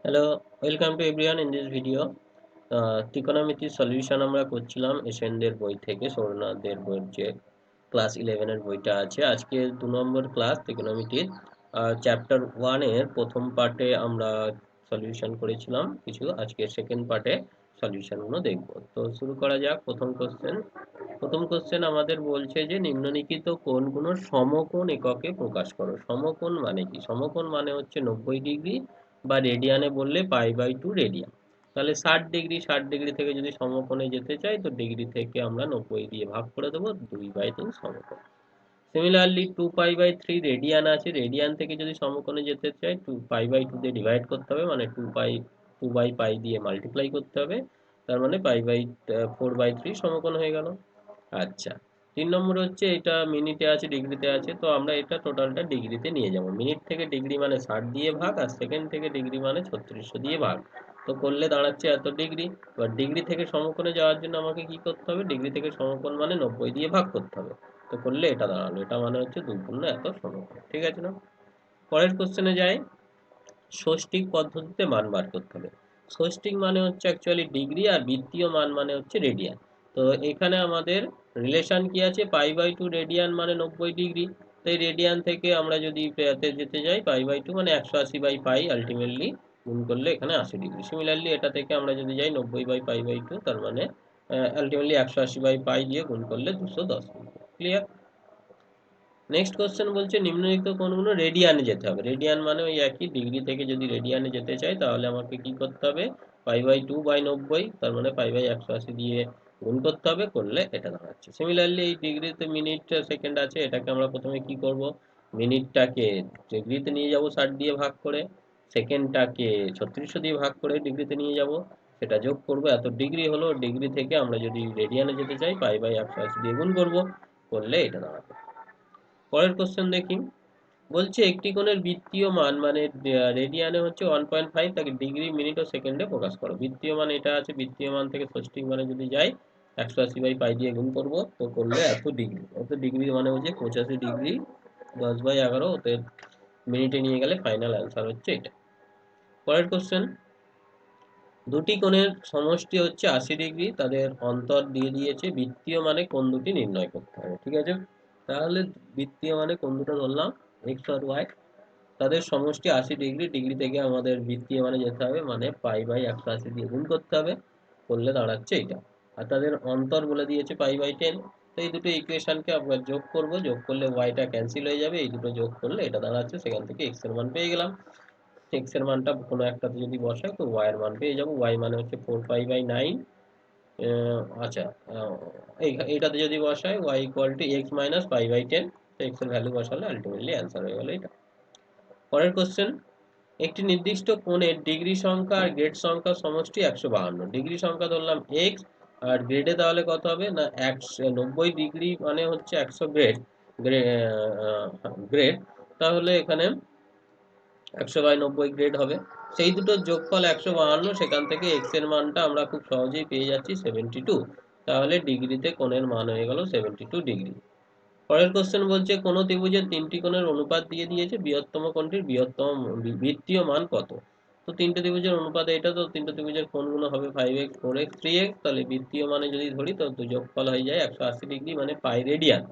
Hello, welcome to everyone in this video. ত্রিকোণমিতির solution আমরা করছিলাম এশিয়ানদের বই থেকে, সৌরনাথদের বইয়ের যে ক্লাস 11 এর বইটা আছে। আজকে 2 নম্বর ক্লাস ত্রিকোণমিতির চ্যাপ্টার 1 এর প্রথম পার্টে আমরা সলিউশন করেছিলাম কিছু। আজকে সেকেন্ড পার্টে সলিউশনগুলো দেখব। তো শুরু করা যাক। প্রথম কোশ্চেন আমাদের বলছে যে নিম্নলিখিত কোণগুলোর সমকোণ এককে প্রকাশ করো। সমকোণ মানে কি? সমকোণ মানে হচ্ছে 90 ডিগ্রি, বা রেডিয়ানে বললে পাই/2 রেডিয়ান। তাহলে 60 ডিগ্রি, 60 ডিগ্রি থেকে যদি সমকোণে যেতে চাই তো ডিগ্রি থেকে আমরা 90 দিয়ে ভাগ করে দেবো, 2/3 সমকোণ। সিমিলারলি 2π/3 রেডিয়ান আছে, রেডিয়ান থেকে যদি সমকোণে যেতে চাই 2π/2 দিয়ে ডিভাইড করতে হবে, মানে 2/π দিয়ে মাল্টিপ্লাই করতে হবে, তার মানে π/4/3 সমকোণ হয়ে গেল। আচ্ছা, 3 নম্বর হচ্ছে এটা মিনিটে আছে, ডিগ্রিতে আছে, তো আমরা এটা টোটালটা ডিগ্রিতে নিয়ে যাব। মিনিট থেকে ডিগ্রি মানে 60 দিয়ে ভাগ, আর সেকেন্ড থেকে ডিগ্রি মানে 3600 দিয়ে ভাগ। তো করলে দাঁড়াচ্ছে এত ডিগ্রি। এবার ডিগ্রি থেকে সমকোণে যাওয়ার জন্য আমাকে কি করতে হবে? ডিগ্রি থেকে সমকোণ মানে 90 দিয়ে ভাগ করতে হবে। তো করলে এটা দাঁড়ালো, এটা মানে হচ্ছে 2 এত সমকোণ। ঠিক আছে না? পরের কোশ্চেনে যাই। ষষ্ঠিক পদ্ধতিতে মান বার করতে হবে। ষষ্ঠিক মানে হচ্ছে অ্যাকচুয়ালি ডিগ্রি, আর বৃত্তীয় মান মানে হচ্ছে রেডিয়ান। তো এখানে আমাদের রিলেশন কি আছে? π/2 রেডিয়ান মানে 90 ডিগ্রি। তো এই রেডিয়ান থেকে আমরা যদি পেতে যেতে যাই, π/2 মানে 180/পাই আলটিমেটলি গুণ করলে এখানে 80 ডিগ্রি। সিমিলারলি এটা থেকে আমরা যদি যাই 90/π/2, তার মানে আলটিমেটলি 180/পাই দিয়ে গুণ করলে 210 ডিগ্রি। ক্লিয়ার? নেক্সট কোশ্চেন বলছে নিম্নলিখিত কোণগুলো রেডিয়ানে যেতে হবে। রেডিয়ান মানে ওই একই, ডিগ্রি থেকে যদি রেডিয়ানে যেতে চাই তাহলে আমাকে কি করতে হবে? π/2/90, তার মানে π/180 দিয়ে গুণ করতে হবে, করলে এটা দাঁড়াচ্ছে। সিমিলারলি এই ডিগ্রিতে মিনিট সেকেন্ড আছে, এটাকে আমরা প্রথমে কি করব? মিনিটটাকে ডিগ্রিতে নিয়ে যাব 60 দিয়ে ভাগ করে, সেকেন্ডটাকে 3600 দিয়ে ভাগ করে ডিগ্রিতে নিয়ে যাব, সেটা যোগ করব, এত ডিগ্রি হলো। ডিগ্রি থেকে আমরা যদি রেডিয়ানে যেতে চাই π/180 দিয়ে গুণ করব, করলে এটা দাঁড়াবে। পরের কোশ্চেন দেখি। বলছে একটি কোণের বৃত্তীয় মান মানে রেডিয়ানে হচ্ছে 1.5, তাকে ডিগ্রি, মিনিট ও সেকেন্ডে প্রকাশ করো। বৃত্তীয় মান এটা আছে, বৃত্তীয় মান থেকে ষষ্ঠিক মানে যদি যাই 180/পাই দিয়ে গুণ করব, তো করলে এত ডিগ্রি। এত ডিগ্রি মানে হচ্ছে 85 ডিগ্রি, 10/11, ওতে মিনিটে নিয়ে গেলে ফাইনাল অ্যান্সার হচ্ছে এটা। পরের কোশ্চেন। দুটি কোণের সমষ্টি হচ্ছে 80 ডিগ্রি, তাদের অন্তর দিয়ে দিয়েছে, বৃত্তীয় মানে কোণ দুটি নির্ণয় করতে হবে। ঠিক আছে? তাহলে বৃত্তীয় মানে কোণ দুটো ধরলাম, এক্স আর ওয়াই, তাদের সমষ্টি 80 ডিগ্রি। ডিগ্রি থেকে আমাদের বৃত্তীয় মানে যেতে হবে, মানে π/180 দিয়ে গুণ করতে হবে, করলে দাঁড়াচ্ছে এটা। আর তাদের অন্তর বলে দিয়েছে π/10। তো এই দুটো ইকুয়েশনকে আমরা যোগ করব, যোগ করলে ওয়াইটা ক্যান্সেল হয়ে যাবে, এই দুটো যোগ করলে এটা দাঁড়াচ্ছে, সেখান থেকে এক্স এর মান পেয়ে গেলাম। এক্স এর মানটা কোনো একটাতে যদি বসাই তো ওয়াই এর মান পেয়ে যাবো। ওয়াই মানে হচ্ছে 4π/9। আচ্ছা, এইটাতে যদি বসাই Y equal to X minus π/10, তো এক্স এর ভ্যালু বসালে আলটিমেটলি অ্যান্সার হয়ে গেল এটা। পরের কোশ্চেন। একটি নির্দিষ্ট কোণের ডিগ্রি সংখ্যা আর গ্রেড সংখ্যার সমষ্টি 152। ডিগ্রি সংখ্যা ধরলাম এক্স, আর গ্রেডে তাহলে কত হবে না 90 ডিগ্রি মানে হচ্ছে 100 গ্রেড। গ্রেড, তাহলে এখানে 100/90 গ্রেড হবে। সেই দুটোর যোগফল 152, সেখান থেকে এক্স এর মানটা আমরা খুব সহজেই পেয়ে যাচ্ছি 72। তাহলে ডিগ্রিতে কোণের মান হয়ে গেল 72 ডিগ্রি। পরের কোশ্চেন বলছে কোন ত্রিভুজের তিনটি কোণের অনুপাত দিয়ে দিয়েছে, বৃহত্তম কোণটির বৃত্তীয় মান কত? তো তিনটে ত্রিভুজের অনুপাত এটা, তো তিনটে ত্রিভুজের কোণগুলো হবে 5x, 4x, 3x। তাহলে বৃত্তীয় মানে যদি ধরি তো যোগফল হয়ে যায় 180 ডিগ্রি, মানে পাই রেডিয়ান।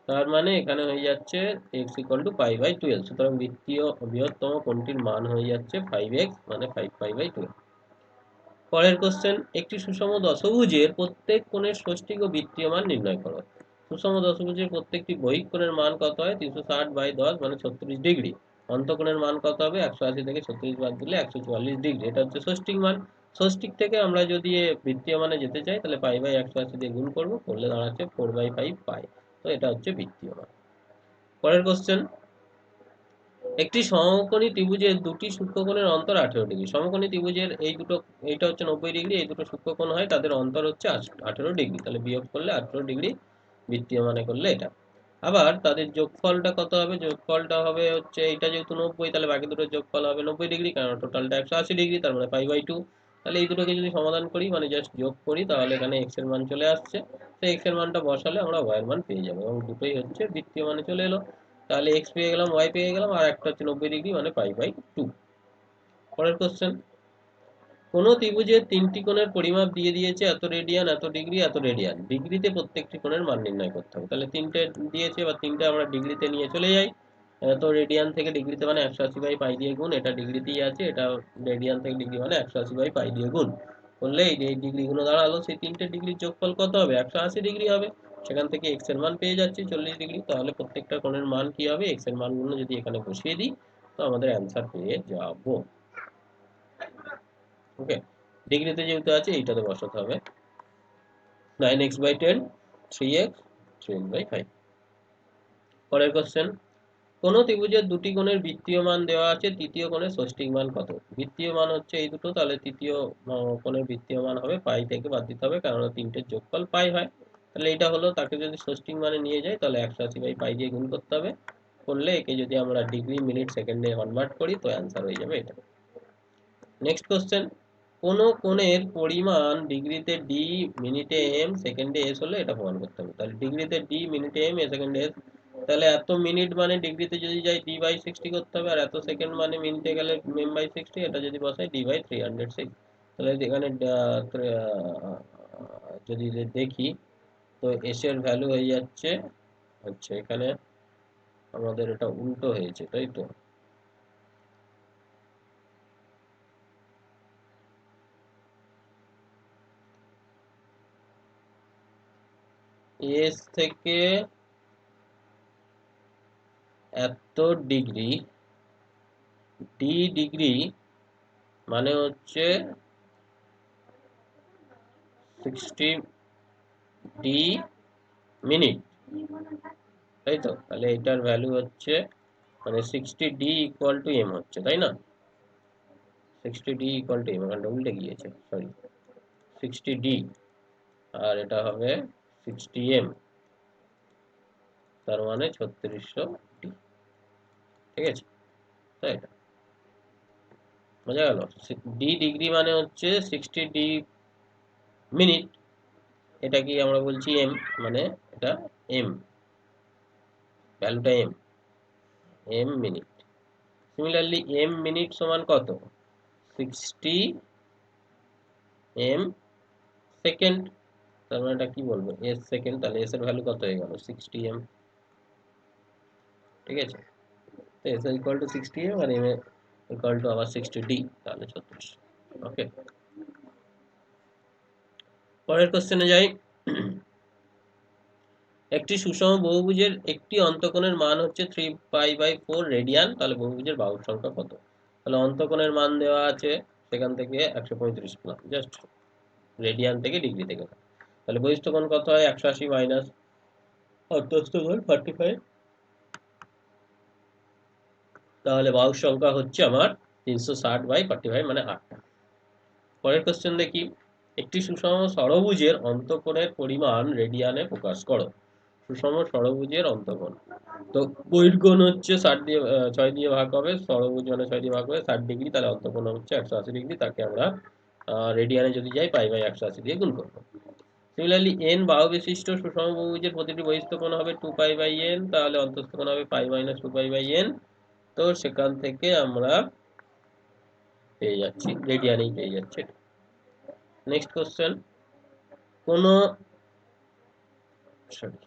তার মানে এখানে হয়ে যাচ্ছে x ইকুয়াল টু π/12। সুতরাং বৃহত্তম কোণটির মান হয়ে যাচ্ছে 5x, মানে 5π/12। পরের কোশ্চেন। একটি সুষম দশভুজের প্রত্যেক কোণের ষষ্ঠিক ও বৃত্তীয় মান নির্ণয় করো। সুষম দশভুজের প্রত্যেকটি বহিঃ কোণের মান কত হয়? 360/10 মানে 36 ডিগ্রি। অন্তঃকোণের মান কত হবে? 180 থেকে 36 বাদ দিলে 144 ডিগ্রি। এটা হচ্ছে ষষ্ঠিক মান। ষষ্ঠিক থেকে আমরা যদি বৃত্তীয় মানে যেতে চাই তাহলে π/180 দিয়ে গুণ করবো, করলে দাঁড়াচ্ছে 4/5 পাই। তো এটা হচ্ছে বৃত্তীয় মান। পরের কোশ্চেন। একটি সমকোণী ত্রিভুজের দুটি সূক্ষ্মকোণের অন্তর 18 ডিগ্রি। সমকোণী ত্রিভুজের এইটা হচ্ছে 90 ডিগ্রি, এই দুটো সূক্ষ্মকোণ হয়, তাদের অন্তর হচ্ছে 18 ডিগ্রি। তাহলে বিয়োগ করলে 18 ডিগ্রি, বৃত্তীয় মানে করলে এটা। আবার তাদের যোগফলটা কত হবে? যোগফলটা হবে হচ্ছে, এইটা যেহেতু 90, তাহলে বাকি দুটোর যোগফল হবে 90 ডিগ্রি, কারণ টোটালটা 180 ডিগ্রি, তার মানে π/2। তাহলে এই দুটোকে যদি সমাধান করি, মানে জাস্ট যোগ করি, তাহলে এখানে এক্স এর মান চলে আসছে। তো এক্স এর মানটা বসালে আমরা ওয়াই এর মান পেয়ে যাবো, এবং দুটোই হচ্ছে বৃত্তীয় মানে চলে এলো। তাহলে এক্স পেয়ে গেলাম, ওয়াই পেয়ে গেলাম, আর একটা হচ্ছে 90 ডিগ্রি, মানে π/2। পরের কোশ্চেন, কোন ত্রিভুজের তিনটি কোণের পরিমাপ দিয়ে দিয়েছে এত রেডিয়ান, এত ডিগ্রি, এত রেডিয়ান, ডিগ্রিতে প্রত্যেকটি কোণের মান নির্ণয় করতে হবে। তাহলে তিনটে দিয়েছে, বা তিনটে আমরা ডিগ্রিতে নিয়ে চলে যাই। তো রেডিয়ান থেকে ডিগ্রিতে মানে 180 বাই পাই দিয়ে গুণ, এটা ডিগ্রিতেই আছে, এটা রেডিয়ান থেকে ডিগ্রি মানে 180 বাই পাই দিয়ে গুণ করলে এই ডিগ্রিগুলো দাঁড়ালো। সেই তিনটে ডিগ্রির যোগফল কত হবে? 180 ডিগ্রি হবে। সেখান থেকে এক্স এর মান পেয়ে যাচ্ছি 40 ডিগ্রি। তাহলে প্রত্যেকটা কোণের মান কি হবে? এক্স এর মানগুলো যদি এখানে বসিয়ে দিই তো আমাদের অ্যান্সার পেয়ে যাব। ওকে, ডিগ্রিতে যেহেতু আছে এইটাতে বসাতে হবে। 9x/10, 3x, 3x/5। পরের কোশ্চেন, কোন ত্রিভুজের দুটি কোণের বৃত্তীয় মান দেওয়া আছে, তৃতীয় কোণের ষষ্ঠিক মান কত? বৃত্তীয় মান হচ্ছে এই দুটো, তাহলে তৃতীয় কোণের বৃত্তীয় মান হবে পাই থেকে বাদ দিতে হবে, কারণ তিনটের যোগফল পাই হয়। তাহলে এটা হলো, তাকে যদি ষষ্ঠিক মানে নিয়ে যাই তাহলে 180 বাই পাই দিয়ে গুণ করতে হবে। করলে একে যদি আমরা ডিগ্রি, মিনিট, সেকেন্ডে কনভার্ট করি তো অ্যান্সার হয়ে যাবে এটা। নেক্সট কোশ্চেন, কোন কোণের পরিমাণ ডিগ্রিতে ডি, মিনিটে এম, সেকেন্ডে এস হলে এটা প্রমাণ করতে হবে। তাহলে ডিগ্রিতে ডি, মিনিটে এম, সেকেন্ডে এস। তাহলে এত মিনিট মানে ডিগ্রিতে যদি যাই ডি বাই 60 করতে হবে, আর এত সেকেন্ড মানে মিনিটে গেলে এম বাই 60, এটা যদি বসাই ডি বাই 306। তাহলে এখানে যদি দেখি তো এস এর ভ্যালু হয়ে যাচ্ছে হচ্ছে এখানে আমাদের এটা উল্টো হয়েছে, তাই তো? এস থেকে এত ডিগ্রি, ডি ডিগ্রি মানে হচ্ছে 60 ডি মিনিট, তাই তো? তাহলে এটার ভ্যালু হচ্ছে মানে 60 ডি ইকুয়াল টু এম হচ্ছে, তাই না? 60 ডি ইকুয়াল টু এম, এখানটা উল্টে গিয়েছে, সরি। 60 ডি আর এটা হবে 60 এম, তার মানে 3600 ডি। ঠিক আছে, তাই এটা বোঝা গেল। ডি ডিগ্রি মানে হচ্ছে 60 ডি মিনিট, এটা কি আমরা বলছি এম, মানে এটা এম, ভ্যালুটা M, M minute. Similarly M minute সমান কত? 60 এম সেকেন্ড, তার মানে এটা কি বলবো? S second. তাহলে এস এর ভ্যালু কত হয়ে গেল? 60 এম। ঠিক আছে, তো এস ইকুয়াল টু 60 এম আর এম ইকুয়াল টু আবার 60 ডি, তাহলে 3600। ওকে, পরের কোশ্চেনে যাই। একটি সুষম বহুভুজের একটি অন্তঃকোণের মান হচ্ছে 3π/4 রেডিয়ান, তাহলে বহুভুজের বাহুর সংখ্যা কত? তাহলে অন্তঃকোণের মান দেওয়া আছে, সেখান থেকে 135 পেলাম, জাস্ট রেডিয়ান থেকে ডিগ্রি থেকে। তাহলে বহিস্থ কোণ কত হয়? 180 মাইনাস অন্তঃস্থ কোণ 45, তাহলে বাহুর সংখ্যা হচ্ছে আমার 360/45 মানে 8টা। পরের কোশ্চেন দেখি, একটি সুষম ষড়ভুজের অন্তঃকোণের পরিমাণ রেডিয়ানে প্রকাশ করো। সুষম ষড়ভুজের অন্তঃকোণ, তো বহির্কোণ হচ্ছে 60 দিয়ে 6 দিয়ে ভাগ হবে, ষড়ভুজ মানে 6 দিয়ে ভাগ হবে 60 ডিগ্রি, তাহলে অন্তঃকোণ হচ্ছে 180 ডিগ্রি, তাকে আমরা রেডিয়ানে যদি যাই পাই বাই 180 দিয়ে গুণ করবো। সিমিলারলি এন বাহু বিশিষ্ট সুষম বহুভুজের প্রতিটি বহিস্থ কোণ হবে 2π/n, তাহলে অন্তঃস্থ কোণ হবে পাই মাইনাস 2π/n। তো সেখান থেকে আমরা পেয়ে যাচ্ছি রেডিয়ানেই পেয়ে যাচ্ছে। নেক্সট কোশ্চেন, কোন সরি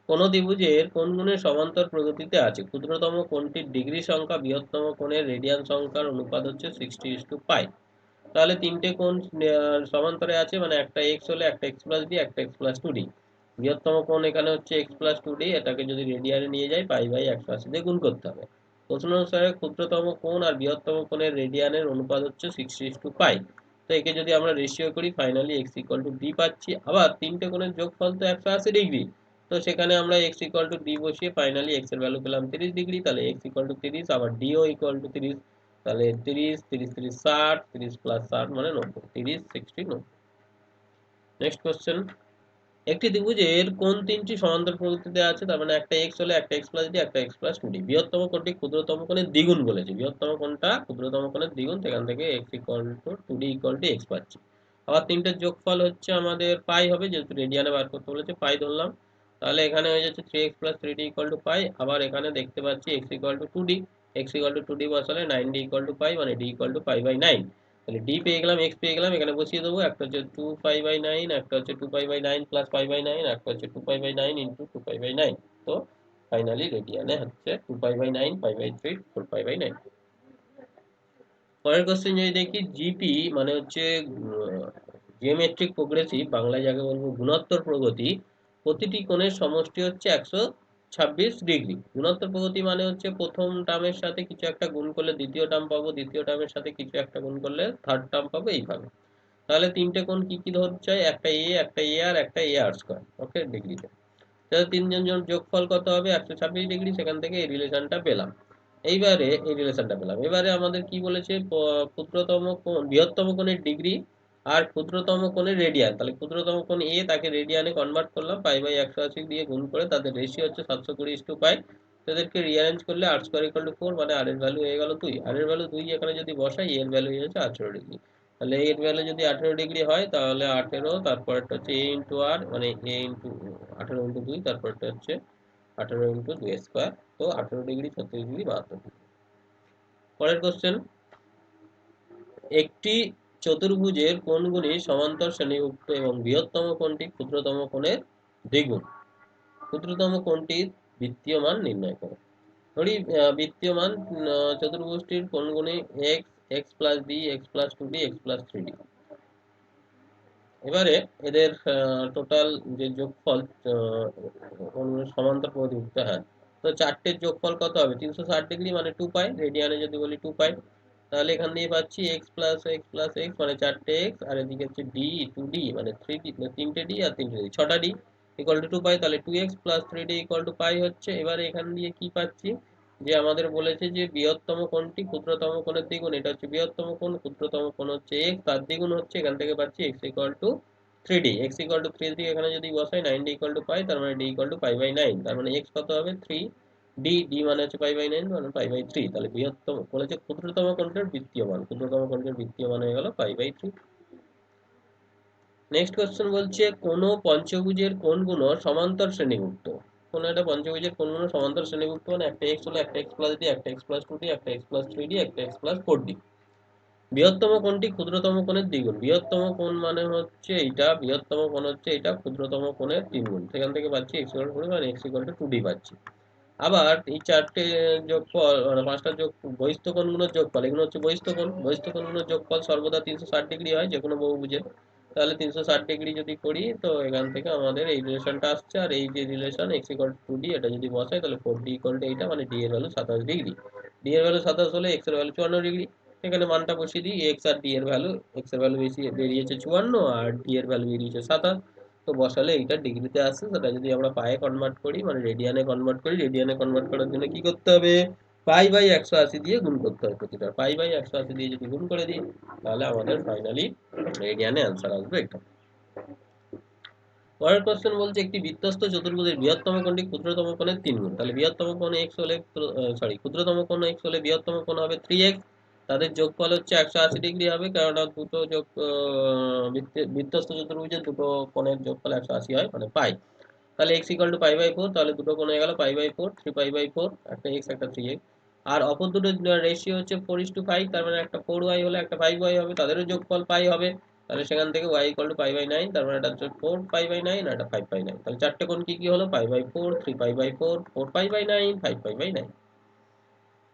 কোন ত্রিভুজের কোণগুণের সমান্তর প্রগতিতে আছে, ক্ষুদ্রতম কোণটির ডিগ্রি সংখ্যা বৃহত্তম কোণের রেডিয়ান সংখ্যার অনুপাত হচ্ছে 60:π। তাহলে তিনটে কোণ সমান্তরে আছে, মানে একটা এক্স হলে একটা এক্স প্লাস ডি, একটা এক্স প্লাস টু ডি। বৃহত্তম কোণ এখানে হচ্ছে এক্স প্লাস টু ডি, এটাকে যদি রেডিয়ানে নিয়ে যাই পাই বাই 180 দিয়ে গুণ করতে হবে। প্রশ্ন অনুসারে ক্ষুদ্রতম কোণ আর বৃহত্তম কোণের রেডিয়ানের অনুপাত হচ্ছে 60:π। তো একে যদি আমরা রেশিও করি finally x equal two D পাচ্ছি। আবার তিনটে কোণের যোগফল তো 180 ডিগ্রি, তো সেখানে আমরা এক্স ইকুয়াল টু ডি বসিয়ে ফাইনালি এক্স এর ভ্যালু পেলাম 30 ডিগ্রি, তাহলে এক্স ইকুয়াল টু 30, আবার ডিও ইকুয়াল টু 30, তাহলে 30 30 30 60, 30 প্লাস 60 মানে 90, 30 60 90। নেক্সট কোশ্চেন, একটি ত্রিভুজের কোণ তিনটি সমান্তর প্রগতিতে আছে, তার মানে একটা এক্স হলে একটা এক্স প্লাস ডি, একটা এক্স প্লাস টু ডি। বৃহত্তম কোণটি ক্ষুদ্রতম কোণের দ্বিগুণ বলেছে, বৃহত্তম কোণটা ক্ষুদ্রতম কোণের দ্বিগুণ, সেখান থেকে X equal to two D equal to X পাচ্ছি। আবার তিনটের যোগফল হচ্ছে আমাদের পাই হবে, যেহেতু রেডিয়ানে বার করতে বলেছে পাই ধরলাম। তাহলে এখানে হয়ে যাচ্ছে 3x plus 3d equal to পাই। আবার এখানে দেখতে পাচ্ছি X equal to two D, X equal to 2d বসালে 9d ইকুয়াল টু পাই, মানে d equal to pi by 9। তাহলে d পেয়ে গেলাম, x পেয়ে গেলাম, এখানে বসিয়ে দেবো। একটা হচ্ছে 2 পাই বাই 9, একটা হচ্ছে 2 pi by 9 plus pi by 9, একটা হচ্ছে 2 pi by 9 into 2 pi by 9। তো ফাইনালি রেডিয়ানে হচ্ছে 2 pi by 9, pi by 3, 4 pi by 9। পরের কোশ্চেন যদি দেখি, জিপি মানে হচ্ছে জিওমেট্রিক প্রোগ্রেসিভ, বাংলায় যাকে বলবো গুণোত্তর প্রগতি। প্রতিটি কোণের সমষ্টি হচ্ছে 126 ডিগ্রি। গুণোত্তর প্রগতি মানে হচ্ছে প্রথম টার্মের সাথে কিছু একটা গুণ করলে দ্বিতীয় টার্ম পাবো, দ্বিতীয় টার্মের সাথে কিছু একটা গুণ করলে থার্ড টার্ম পাবো, এইভাবে। তাহলে তিনটে কোণ কি কি ধরছে, একটা এ, একটা এ আর, একটা এ আর স্কোয়ার, ওকে, ডিগ্রিতে। তাহলে তিনজন জন যোগফল কত হবে, 126 ডিগ্রি। সেখান থেকে এই রিলেশনটা পেলাম। এবারে আমাদের কি বলেছে, ক্ষুদ্রতম কোণ, বৃহত্তম কোণের ডিগ্রি আর ক্ষুদ্রতম কোণের রেডিয়ান। তাহলে ক্ষুদ্রতম কোণ এ, তাকে রেডিয়ানে কনভার্ট করলাম, পাই বাই 180 দিয়ে গুণ করে, তাদের রেশিও হচ্ছে 720:পাই। তাদেরকে রিঅ্যারেঞ্জ করলে আর স্কোয়ার ইকুয়াল টু 4, মানে আর এর ভ্যালু হয়ে গেল 2। আর এর ভ্যালু 2 এখানে যদি বসাই, এর ভ্যালু হয়ে যাচ্ছে 18 ডিগ্রি। তাহলে এর ভ্যালু যদি 18 ডিগ্রি হয়, তাহলে 18, তারপরটা হচ্ছে এ ইন্টু আর, মানে এ ইন্টু 18 ইন্টু 2, তারপরটা হচ্ছে 18 ইন্টু 2 স্কোয়ার। তো 18 ডিগ্রি, 36 ডিগ্রি, 72 ডিগ্রি। পরের কোশ্চেন, একটি চতুর্ভুজের কোণগুলি সমান্তর শ্রেণীভুক্ত এবং বৃহত্তম কোণটি ক্ষুদ্রতম কোণের দ্বিগুণ। ক্ষুদ্রতম কোণটির বৃত্তীয় মান নির্ণয় করো। ধরি বৃত্তীয় মান, চতুর্ভুজটির কোণগুলি X, X plus B, X plus 2d, X plus 3d। এবারে এদের টোটাল যে যোগফল, সমান্তর প্রতিভুক্ত, হ্যাঁ। তো চারটের যোগফল কত হবে, 360 ডিগ্রি, মানে 2 পাই। রেডিয়ানে যদি বলি 2 পাই। তাহলে এখান দিয়ে পাচ্ছি এক্স প্লাস এক্স মানে 4টে এক্স, আর এদিকে হচ্ছে ডি, 2d মানে 3d, 3টে ডি আর 3টে ডি, 6টা ডি ইকুয়াল টু 2 পাই। তাহলে 2x plus 3d equal to পাই হচ্ছে। এবারে এখান দিয়ে কি পাচ্ছি, যে আমাদের বলেছে যে বৃহত্তম কোণটি ক্ষুদ্রতম কোণের দ্বিগুণ। এটা হচ্ছে বৃহত্তম কোণ, ক্ষুদ্রতম কোণ হচ্ছে এক্স, তার দ্বিগুণ হচ্ছে। এখান থেকে পাচ্ছি X equal two 3d। X equal two 3d এখানে যদি বসাই, 9d ইকুয়াল টু পাই, তার মানে d equal to pi by 9। তার মানে এক্স কত হবে, 3, ডি মানে হচ্ছে পাই বাই 9, মানে পাই বাই 3। তাহলে বৃহত্তম বলেছে ক্ষুদ্রতম কোণটির বৃত্তীয় মান, ক্ষুদ্রতম কোণটির বৃত্তীয় মান হয়ে গেল পাই বাই 3। নেক্সট কোশ্চেন বলছে, কোন পঞ্চভুজের কোণগুলো সমান্তর শ্রেণীভুক্ত। কোন একটা পঞ্চভুজের কোণগুলো সমান্তর শ্রেণীভুক্ত, মানে একটা এক্স হলো, একটা এক্স প্লাস ডি, একটা এক্স প্লাস 2d, একটা এক্স প্লাস 3d, একটা এক্স প্লাস 4d। বৃহত্তম কোণটি ক্ষুদ্রতম কোণের দ্বিগুণ। বৃহত্তম কোণ মানে হচ্ছে এইটা, বৃহত্তম কোণ হচ্ছে এটা, ক্ষুদ্রতম কোণের 3 গুণ। সেখান থেকে পাচ্ছি এক্স ইকুয়াল টু, মানে এক্স ইকুয়াল টু 2d পাচ্ছি। আবার এই চারটে যোগফল, মানে পাঁচটা যোগ, বহিস্থ কোণগুলোর যোগফল, এগুলো হচ্ছে বহিস্থ কোণ। বহিস্থ কোণগুলোর যোগফল সর্বদা 360 ডিগ্রি হয়, যে কোনো বহুভুজের। তাহলে 360 ডিগ্রি যদি করি, তো এখান থেকে আমাদের এই রিলেশনটা আসছে। আর এই যে relation x equal to 2d, এটা যদি বসাই, তাহলে 4d ইকুয়াল টু এইটা, মানে ডি এর ভ্যালু 27 ডিগ্রি। ডি এর ভ্যালু 27 হলে এক্স এর ভ্যালু 54 ডিগ্রি। এখানে মানটা বসিয়ে দিই, এক্স আর ডি এর ভ্যালু, এক্স এর ভ্যালু বেশি বেরিয়েছে 54, আর ডি এর ভ্যালু বেরিয়েছে 27। তো বসালে এইটা ডিগ্রিতে আসছে। সেটা যদি আমরা পায়ে কনভার্ট করি, মানে রেডিয়ানে কনভার্ট করি, রেডিয়ানে কনভার্ট করার জন্য কি করতে হবে, পাই বাই 180 দিয়ে গুণ করতে হবে। প্রতিটা পাই বাই 180 দিয়ে যদি গুণ করে দিই, তাহলে আমাদের ফাইনালি রেডিয়ানে অ্যান্সার আসবে এটা। পরের কোশ্চেন বলছে, একটি বৃত্তস্থ চতুর্ভুজের বৃহত্তম কোণটি ক্ষুদ্রতম কোণের 3 গুণ। তাহলে বৃহত্তম কোণ এক্স হলে, ক্ষুদ্রতম কোণ এক্স হলে বৃহত্তম কোণ হবে 3x। তাদের যোগফল হচ্ছে 180 ডিগ্রি হবে, কারণ দুটো যোগ, বৃত্তস্থ চতুর্ভুজের দুটো কোণের যোগফল 180 হয়, মানে পাই। তাহলে X equal to pi by 4, তাহলে দুটো কোণ হয়ে গেল পাই বাই 4, 3 পাই বাই 4, একটা এক্স একটা 3x। আর অপর দুটো রেশিও হচ্ছে 4:5, তার মানে একটা 4y হলে একটা 5y হবে, তাদেরও যোগফল পাই হবে। তাহলে সেখান থেকে y equal to pi by 9, তার মানে এটা হচ্ছে 4 পাই বাই 9, আর এটা 5 পাই 9। তাহলে চারটে কোণ কি কি হলো, pi by 4, 3 pi by 4, 4 pi by 9, 5 pi by 9।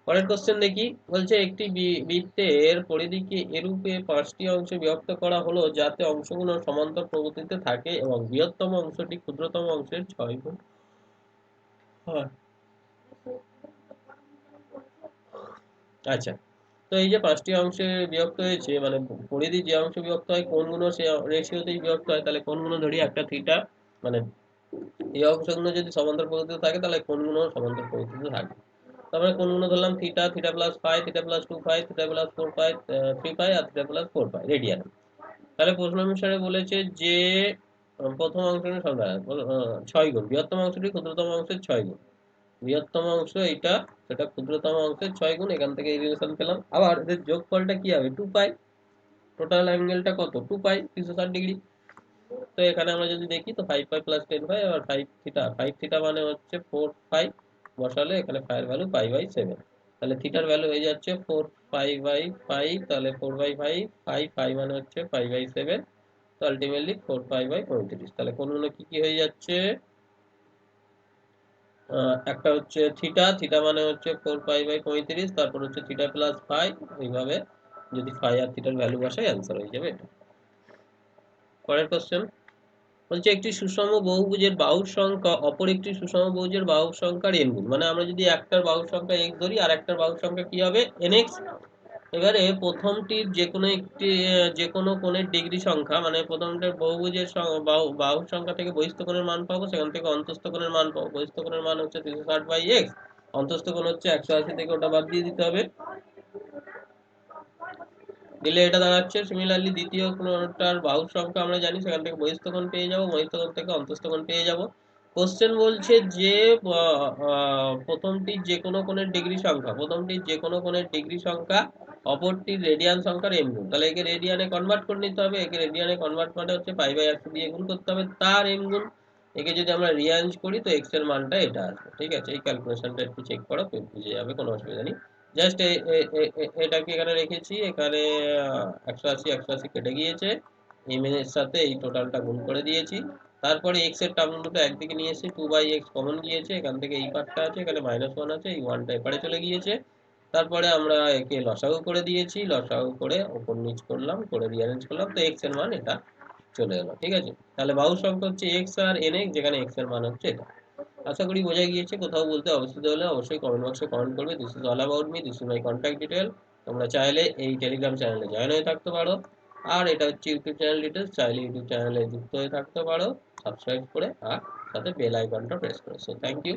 পরের কোশ্চেন দেখি, বলছে একটি বৃত্তের পরিধিকে এরূপে 5টি অংশে বিভক্ত করা হলো যাতে অংশগুলো সমান্তর প্রগতিতে থাকে এবং বৃহত্তম অংশটি ক্ষুদ্রতম অংশের 6 গুণ হয়। আচ্ছা, তো এই যে 5টি অংশে বিভক্ত হয়েছে, মানে পরিধি যে অংশে বিভক্ত হয়, কোণগুলো সে রেশিওতেই বিভক্ত হয়। তাহলে কোণগুলো ধরি একটা থিটা, মানে এই অংশগুলো যদি সমান্তর প্রগতিতে থাকে, তাহলে কোণগুলো সমান্তর প্রগতিতে থাকে। তারপরে কোণগুলো ধরলাম theta, theta plus phi, theta plus 2 pi, theta plus 4 pi, 3 pi, আর থিটা প্লাস 4 পাই রেডিয়ান। তাহলে প্রশ্ন অনুসারে বলেছে যে প্রথম অংশের সংখ্যা 6 গুণ, বৃহত্তম অংশটি ক্ষুদ্রতম অংশের 6 গুণ। বৃহত্তম অংশ এইটা, সেটা ক্ষুদ্রতম অংশের 6 গুণ। এখান থেকে এই রিলেশন পেলাম। আবার এদের যোগফলটা কি হবে, 2 পাই। টোটাল অ্যাঙ্গেলটা কত, 2 পাই, 360 ডিগ্রি। তো এখানে আমরা যদি দেখি, তো 5 পাই প্লাস 10 পাই, আর 5 থিটা, 5 থিটা মানে হচ্ছে 4 পাই। বসালে এখানে পাই এর ভ্যালু পাই বাই 7। তাহলে থিটার ভ্যালু হয়ে যাচ্ছে 4 পাই বাই 5, তাহলে 4/5, 5 মানে হচ্ছে 5/7, তো আলটিমেটলি 4 পাই বাই 35। তাহলে কোন কি কি হয়ে যাচ্ছে, একটা হচ্ছে থিটা, থিটা মানে হচ্ছে 4 পাই বাই 35, তারপর হচ্ছে থিটা প্লাস ফাই, এইভাবে যদি ফাই আর থিটার ভ্যালু বসাই অ্যান্সার হয়ে যাবে এটা। পরের কোশ্চেন বলছে একটি সুষম বহুভুজের বাহুর সংখ্যা অপর একটি সুষম বহুভুজের বাহুর সংখ্যার n গুণ, মানে আমরা যদি একটার বাহুর সংখ্যা x ধরি আর একটার বাহুর সংখ্যা কি হবে nx। এবারে প্রথমটির যে কোনো একটি যে কোনো কোণের ডিগ্রি সংখ্যা, মানে প্রথমটার বহুভুজের বাহুর সংখ্যা থেকে বহিস্থ কোণের মান পাবো, সেখান থেকে অন্তস্থ কোণের মান পাবো। বহিস্থ কোণের মান হচ্ছে 360/x, অন্তস্থ কোণ হচ্ছে 180, থেকে ওটা বাদ দিয়ে দিতে হবে, দিলে এটা দাঁড়াচ্ছে সিমিলারলি দ্বিতীয় কোণটার বাহুর সংখ্যা আমরা জানি, সেখান থেকে বহিস্থ কোণ পেয়ে যাবো, বহিস্থ কোণ থেকে অন্তস্থ কোণ পেয়ে যাবো। কোশ্চেন বলছে যে প্রথমটির যে কোনো কোণের ডিগ্রি সংখ্যা, প্রথমটির যে কোনো কোণের ডিগ্রি সংখ্যা অপরটির রেডিয়ান সংখ্যার m গুণ। তাহলে একে রেডিয়ানে কনভার্ট করে নিতে হবে, একে রেডিয়ানে কনভার্ট মানে হচ্ছে পাই/100 দিয়ে গুণ করতে হবে তার m গুণ। একে যদি আমরা রিয়ারেঞ্জ করি তো x এর মানটা এটা আসবে। ঠিক আছে, এই ক্যালকুলেশনটা একটু চেক করো, বুঝে যাবে, কোনো অসুবিধা নেই। জাস্ট এটাকে এখানে রেখেছি, এখানে 180 কেটে গিয়েছে, এম এর সাথে এই টোটালটা গুণ করে দিয়েছি। তারপরে এক্স এর টার্ম দুটো একদিকে নিয়ে এসে 2/x কমন গিয়েছে, এখান থেকে এই পার্টটা আছে, এখানে -1 আছে, এই 1টা এপারে চলে গিয়েছে। তারপরে আমরা একে লসাগু করে দিয়েছি, লসাগু করে ওপর নিচ করলাম, করে রিঅ্যারেঞ্জ করলাম, তো এক্স এর মান এটা চলে এলো। ঠিক আছে, তাহলে বাহুর সংখ্যা হচ্ছে এক্স আর এন, যেখানে এক্স এর মান হচ্ছে এটা। আশা করি বোঝা গিয়েছে। কোথাও বলতে অবস্থিত হলে অবশ্যই কমেন্ট বক্সে কমেন্ট করবে। This is all about me, this is my contact detail. তোমরা চাইলে এই টেলিগ্রাম চ্যানেলে জয়েন হয়ে থাকতে পারো, আর এটা হচ্ছে ইউটিউব চ্যানেল ডিটেলস, চাইলে ইউটিউব চ্যানেলে যুক্ত হয়ে থাকতে পারো সাবস্ক্রাইব করে, আর সাথে বেল আইকনটা প্রেস করে। So thank you.